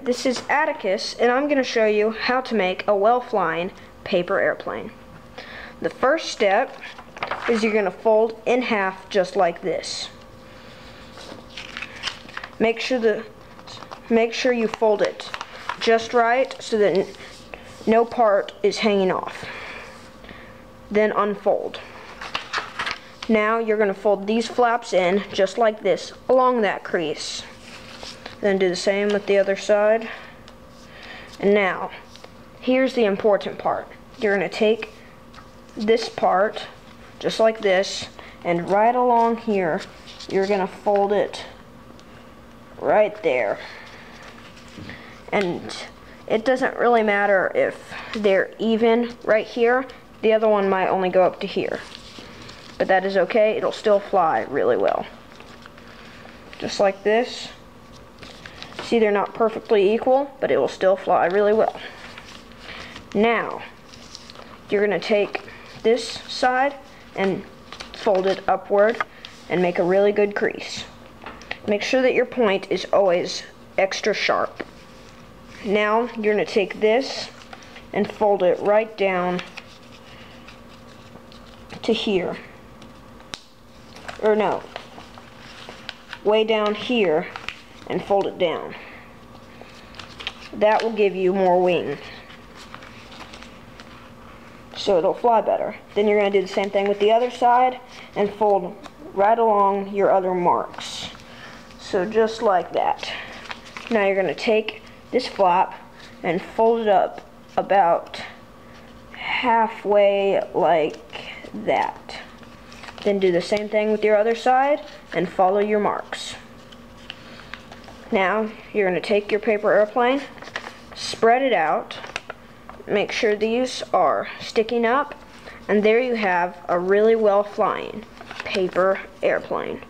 This is Atticus, and I'm going to show you how to make a well-flying paper airplane. The first step is you're going to fold in half just like this. Make sure you fold it just right so that no part is hanging off. Then unfold. Now you're going to fold these flaps in just like this along that crease. Then do the same with the other side. And now, here's the important part. You're going to take this part, just like this, and right along here, you're going to fold it right there. And it doesn't really matter if they're even right here. The other one might only go up to here. But that is okay, it'll still fly really well. Just like this. See, they're not perfectly equal, but it will still fly really well. Now, you're going to take this side and fold it upward and make a really good crease. Make sure that your point is always extra sharp. Now, you're going to take this and fold it right down to here. Or no, way down here, and fold it down. That will give you more wing, so it'll fly better. Then you're going to do the same thing with the other side and fold right along your other marks. So just like that. Now you're going to take this flap and fold it up about halfway like that. Then do the same thing with your other side and follow your marks. Now you're going to take your paper airplane, spread it out, make sure these are sticking up, and there you have a really well flying paper airplane.